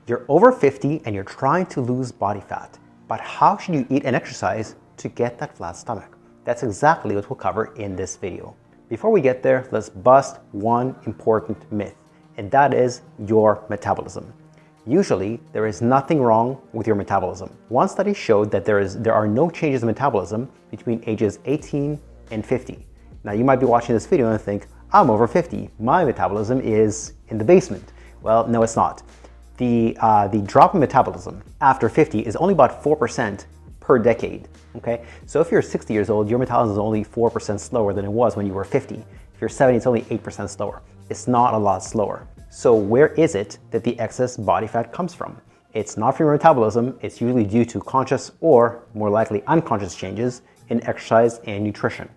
You're over 50 and you're trying to lose body fat, but how should you eat and exercise to get that flat stomach? That's exactly what we'll cover in this video. Before we get there, let's bust one important myth, and that is your metabolism. Usually, there is nothing wrong with your metabolism. One study showed that there are no changes in metabolism between ages 18 and 50. Now, you might be watching this video and think, I'm over 50. My metabolism is in the basement. Well, no, it's not. The drop in metabolism after 50 is only about 4% per decade, okay? So if you're 60 years old, your metabolism is only 4% slower than it was when you were 50. If you're 70, it's only 8% slower. It's not a lot slower. So where is it that the excess body fat comes from? It's not from your metabolism. It's usually due to conscious or more likely unconscious changes in exercise and nutrition.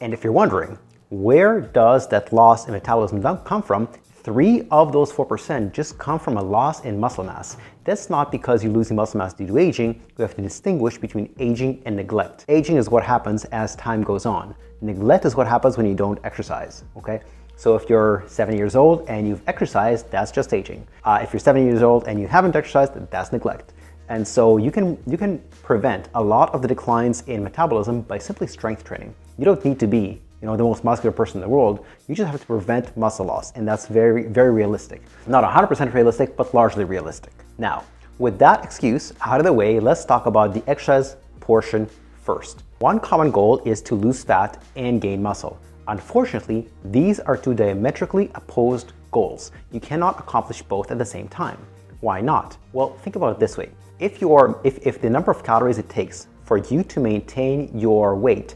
And if you're wondering, where does that loss in metabolism come from? 3 of those 4% just come from a loss in muscle mass. That's not because you're losing muscle mass due to aging. We have to distinguish between aging and neglect. Aging is what happens as time goes on. Neglect is what happens when you don't exercise, okay? So if you're 70 years old and you've exercised, that's just aging. If you're 70 years old and you haven't exercised, that's neglect. And so you can prevent a lot of the declines in metabolism by simply strength training. You don't need to be the most muscular person in the world. You just have to prevent muscle loss, and that's very, very realistic. Not 100% realistic, but largely realistic. Now, with that excuse out of the way, let's talk about the exercise portion first. One common goal is to lose fat and gain muscle. Unfortunately, these are two diametrically opposed goals. You cannot accomplish both at the same time. Why not? Well, think about it this way. If the number of calories it takes for you to maintain your weight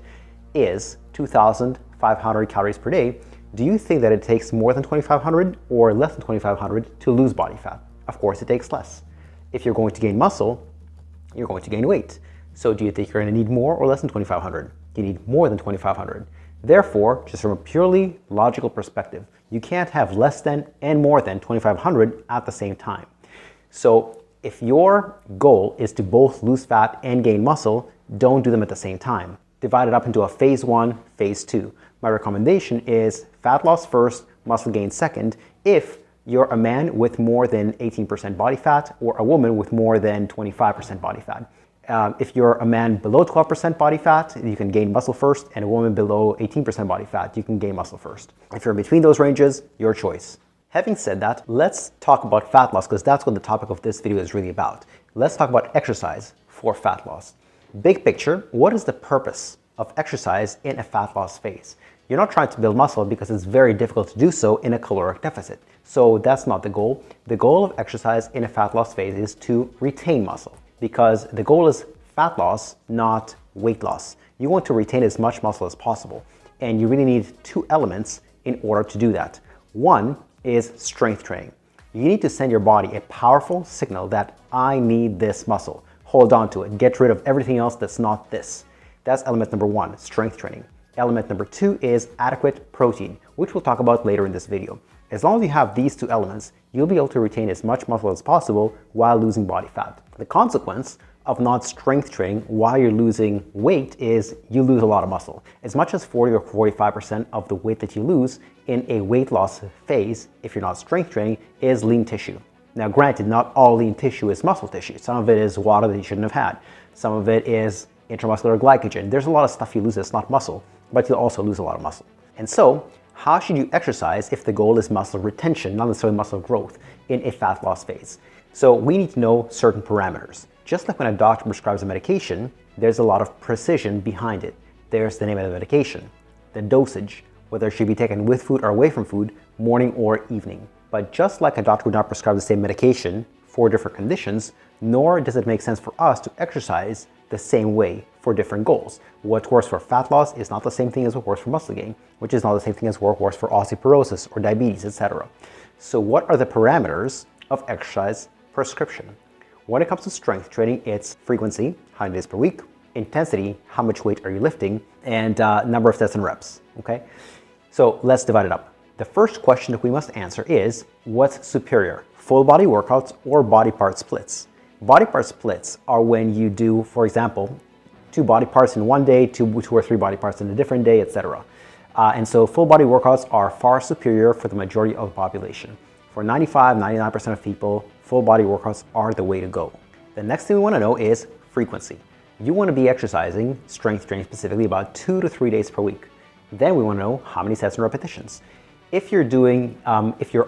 is 2,500 calories per day, do you think that it takes more than 2,500 or less than 2,500 to lose body fat? Of course, it takes less. If you're going to gain muscle, you're going to gain weight. So do you think you're going to need more or less than 2,500? You need more than 2,500. Therefore, just from a purely logical perspective, you can't have less than and more than 2,500 at the same time. So if your goal is to both lose fat and gain muscle, don't do them at the same time. Divide it up into a phase 1, phase 2. My recommendation is fat loss first, muscle gain second, if you're a man with more than 18% body fat or a woman with more than 25% body fat. If you're a man below 12% body fat, you can gain muscle first, and a woman below 18% body fat, you can gain muscle first. If you're in between those ranges, your choice. Having said that, let's talk about fat loss, because that's what the topic of this video is really about. Let's talk about exercise for fat loss. Big picture, what is the purpose of exercise in a fat loss phase? You're not trying to build muscle because it's very difficult to do so in a caloric deficit. So that's not the goal. The goal of exercise in a fat loss phase is to retain muscle, because the goal is fat loss, not weight loss. You want to retain as much muscle as possible, and you really need 2 elements in order to do that. One is strength training. You need to send your body a powerful signal that I need this muscle. Hold on to it. Get rid of everything else that's not this. That's element number 1, strength training. Element number 2 is adequate protein, which we'll talk about later in this video. As long as you have these 2 elements, you'll be able to retain as much muscle as possible while losing body fat. The consequence of not strength training while you're losing weight is you lose a lot of muscle. As much as 40 or 45% of the weight that you lose in a weight loss phase, if you're not strength training, is lean tissue. Now, granted, not all lean tissue is muscle tissue. Some of it is water that you shouldn't have had. Some of it is intramuscular glycogen. There's a lot of stuff you lose that's not muscle, but you'll also lose a lot of muscle. And so, how should you exercise if the goal is muscle retention, not necessarily muscle growth, in a fat loss phase? So we need to know certain parameters. Just like when a doctor prescribes a medication, there's a lot of precision behind it. There's the name of the medication, the dosage, whether it should be taken with food or away from food, morning or evening. But just like a doctor would not prescribe the same medication for different conditions, nor does it make sense for us to exercise the same way for different goals. What works for fat loss is not the same thing as what works for muscle gain, which is not the same thing as what works for osteoporosis or diabetes, etc. So what are the parameters of exercise prescription? When it comes to strength training, it's frequency, how many days per week, intensity, how much weight are you lifting, and number of sets and reps, okay? So let's divide it up. The first question that we must answer is, what's superior, full body workouts or body part splits? Body part splits are when you do, for example, 2 body parts in one day, two or three body parts in a different day, etc. And so full body workouts are far superior for the majority of the population. For 95, 99% of people, full body workouts are the way to go. The next thing we want to know is frequency. You want to be exercising strength training specifically about 2 to 3 days per week. Then we want to know how many sets and repetitions. If you're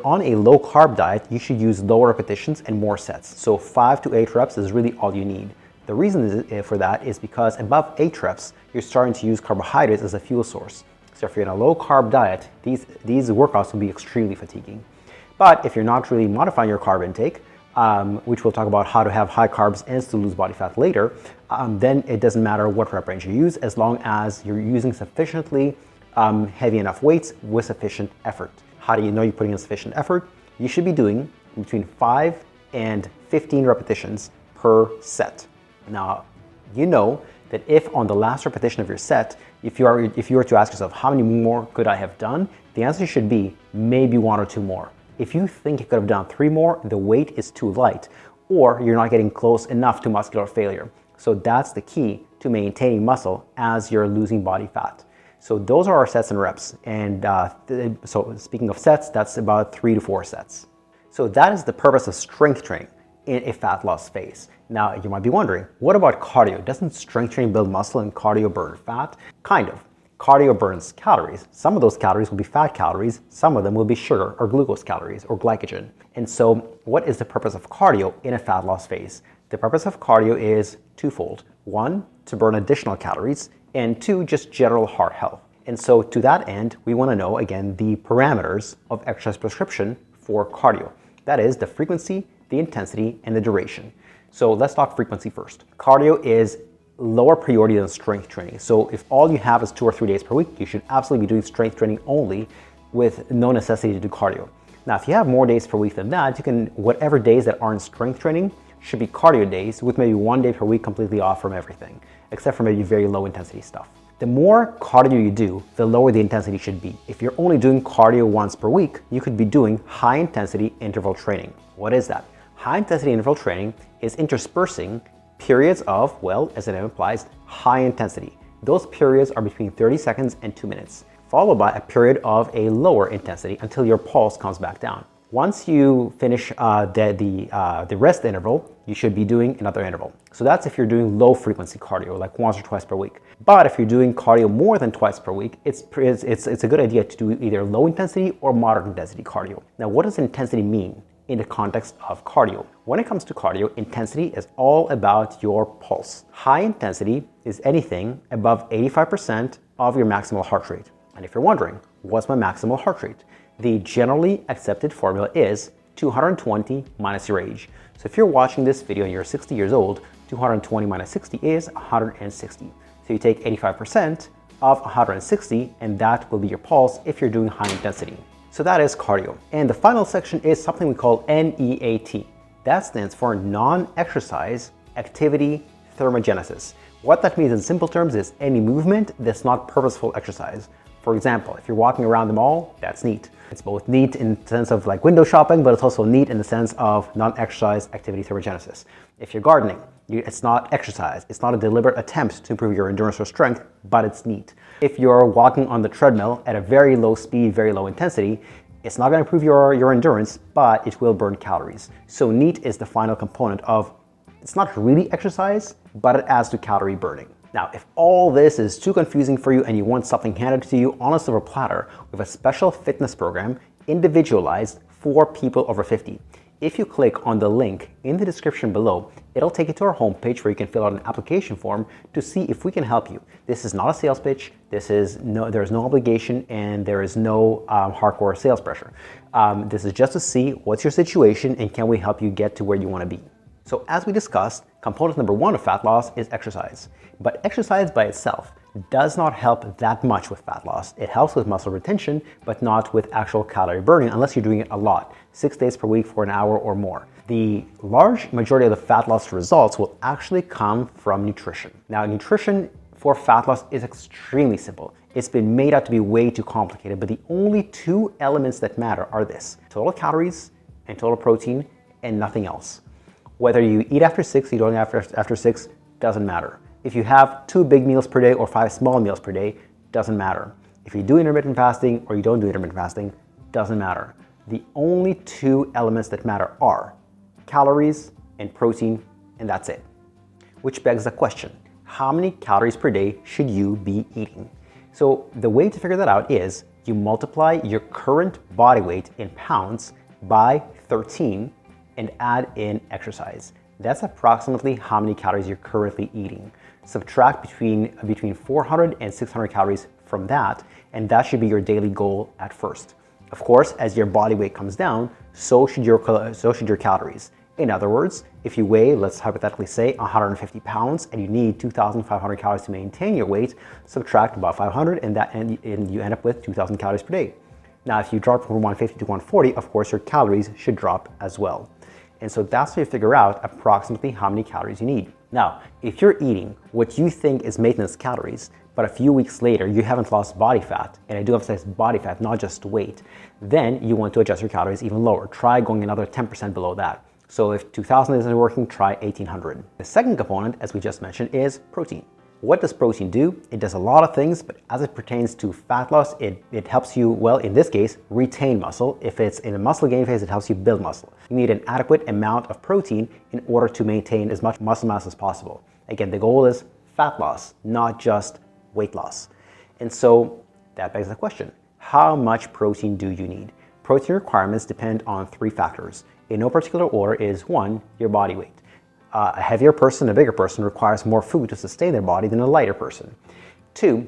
on a low carb diet, you should use lower repetitions and more sets. So 5 to 8 reps is really all you need. The reason for that is because above 8 reps, you're starting to use carbohydrates as a fuel source. So if you're in a low carb diet, these workouts will be extremely fatiguing. But if you're not really modifying your carb intake, which we'll talk about how to have high carbs and still lose body fat later, then it doesn't matter what rep range you use as long as you're using sufficiently heavy enough weights with sufficient effort. How do you know you're putting in sufficient effort? You should be doing between 5 and 15 repetitions per set. Now, you know that if on the last repetition of your set, if you were to ask yourself, how many more could I have done? The answer should be maybe 1 or 2 more. If you think you could have done 3 more, the weight is too light, or you're not getting close enough to muscular failure. So that's the key to maintaining muscle as you're losing body fat. So those are our sets and reps. And so speaking of sets, that's about 3 to 4 sets. So that is the purpose of strength training in a fat loss phase. Now you might be wondering, what about cardio? Doesn't strength training build muscle and cardio burn fat? Kind of. Cardio burns calories. Some of those calories will be fat calories. Some of them will be sugar or glucose calories or glycogen. And so what is the purpose of cardio in a fat loss phase? The purpose of cardio is twofold. 1, to burn additional calories, and 2, just general heart health. And so to that end, we want to know, again, the parameters of exercise prescription for cardio. That is the frequency, the intensity, and the duration. So let's talk frequency first. Cardio is lower priority than strength training. So if all you have is 2 or 3 days per week, you should absolutely be doing strength training only with no necessity to do cardio. Now, if you have more days per week than that, you can, whatever days that aren't strength training should be cardio days with maybe 1 day per week completely off from everything, except for maybe very low intensity stuff. The more cardio you do, the lower the intensity should be. If you're only doing cardio once per week, you could be doing high intensity interval training. What is that? High intensity interval training is interspersing periods of, well, as the name implies, high intensity. Those periods are between 30 seconds and 2 minutes, followed by a period of a lower intensity until your pulse comes back down. Once you finish the rest interval, you should be doing another interval. So that's if you're doing low frequency cardio, like once or twice per week. But if you're doing cardio more than twice per week, it's a good idea to do either low intensity or moderate intensity cardio. Now, what does intensity mean in the context of cardio? When it comes to cardio, intensity is all about your pulse. High intensity is anything above 85% of your maximal heart rate. And if you're wondering, what's my maximal heart rate? The generally accepted formula is 220 minus your age. So if you're watching this video and you're 60 years old, 220 minus 60 is 160. So you take 85% of 160 and that will be your pulse if you're doing high intensity. So that is cardio. And the final section is something we call NEAT. That stands for non-exercise activity thermogenesis. What that means in simple terms is any movement that's not purposeful exercise. For example, if you're walking around the mall, that's neat. It's both neat in the sense of like window shopping, but it's also neat in the sense of non-exercise activity thermogenesis. If you're gardening, it's not exercise. It's not a deliberate attempt to improve your endurance or strength, but it's neat. If you're walking on the treadmill at a very low speed, very low intensity, it's not going to improve your endurance, but it will burn calories. So neat is the final component of, it's not really exercise, but it adds to calorie burning. Now, if all this is too confusing for you and you want something handed to you on a silver platter, we have a special fitness program individualized for people over 50. If you click on the link in the description below, it'll take you to our homepage where you can fill out an application form to see if we can help you. This is not a sales pitch. There is no obligation and there is no hardcore sales pressure. This is just to see what's your situation and can we help you get to where you want to be. So as we discussed, component number 1 of fat loss is exercise. But exercise by itself does not help that much with fat loss. It helps with muscle retention, but not with actual calorie burning unless you're doing it a lot, 6 days per week for an hour or more. The large majority of the fat loss results will actually come from nutrition. Now, nutrition for fat loss is extremely simple. It's been made out to be way too complicated, but the only 2 elements that matter are this: total calories and total protein, and nothing else. Whether you eat after 6, you don't eat after 6, doesn't matter. If you have 2 big meals per day or 5 small meals per day, doesn't matter. If you do intermittent fasting or you don't do intermittent fasting, doesn't matter. The only 2 elements that matter are calories and protein, and that's it. Which begs the question, how many calories per day should you be eating? So the way to figure that out is you multiply your current body weight in pounds by 13 and add in exercise. That's approximately how many calories you're currently eating. Subtract between 400 and 600 calories from that, and that should be your daily goal at first. Of course, as your body weight comes down, so should your calories. In other words, if you weigh, let's hypothetically say 150 pounds and you need 2,500 calories to maintain your weight, subtract about 500 and you end up with 2,000 calories per day. Now, if you drop from 150 to 140, of course, your calories should drop as well. And so that's how you figure out approximately how many calories you need. Now, if you're eating what you think is maintenance calories, but a few weeks later you haven't lost body fat, and I do emphasize body fat, not just weight, then you want to adjust your calories even lower. Try going another 10% below that. So if 2,000 isn't working, try 1,800. The second component, as we just mentioned, is protein. What does protein do? It does a lot of things, but as it pertains to fat loss, it helps you, well, in this case, retain muscle. If it's in a muscle gain phase, it helps you build muscle. You need an adequate amount of protein in order to maintain as much muscle mass as possible. Again, the goal is fat loss, not just weight loss. And so that begs the question, how much protein do you need? Protein requirements depend on 3 factors. In no particular order is 1, your body weight. A heavier person, a bigger person requires more food to sustain their body than a lighter person. 2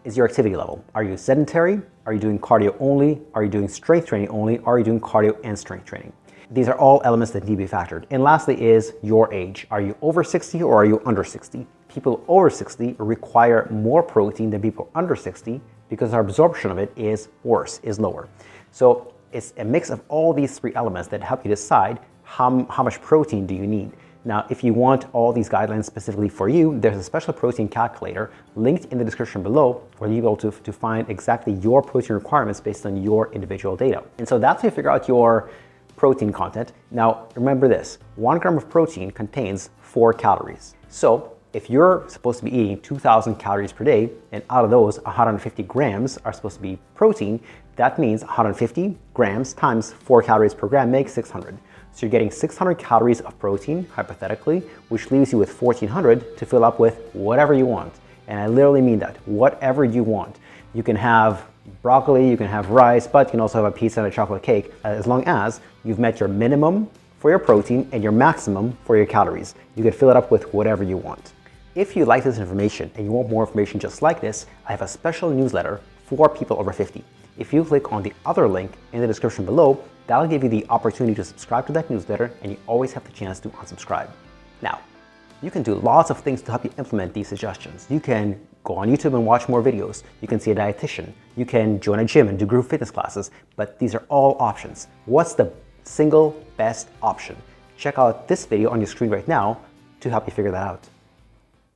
is your activity level. Are you sedentary? Are you doing cardio only? Are you doing strength training only? Are you doing cardio and strength training? These are all elements that need to be factored. And lastly is your age. Are you over 60 or are you under 60? People over 60 require more protein than people under 60 because our absorption of it is worse, is lower. So it's a mix of all these 3 elements that help you decide how much protein do you need. Now, if you want all these guidelines specifically for you, there's a special protein calculator linked in the description below where you'll be able to find exactly your protein requirements based on your individual data. And so that's how you figure out your protein content. Now, remember this, 1 gram of protein contains 4 calories. So if you're supposed to be eating 2,000 calories per day, and out of those, 150 grams are supposed to be protein, that means 150 grams times 4 calories per gram makes 600. So you're getting 600 calories of protein, hypothetically, which leaves you with 1,400 to fill up with whatever you want. And I literally mean that, whatever you want. You can have broccoli, you can have rice, but you can also have a pizza and a chocolate cake, as long as you've met your minimum for your protein and your maximum for your calories. You can fill it up with whatever you want. If you like this information and you want more information just like this, I have a special newsletter for people over 50. If you click on the other link in the description below, that'll give you the opportunity to subscribe to that newsletter, and you always have the chance to unsubscribe. Now, you can do lots of things to help you implement these suggestions. You can go on YouTube and watch more videos. You can see a dietitian. You can join a gym and do group fitness classes, but these are all options. What's the single best option? Check out this video on your screen right now to help you figure that out.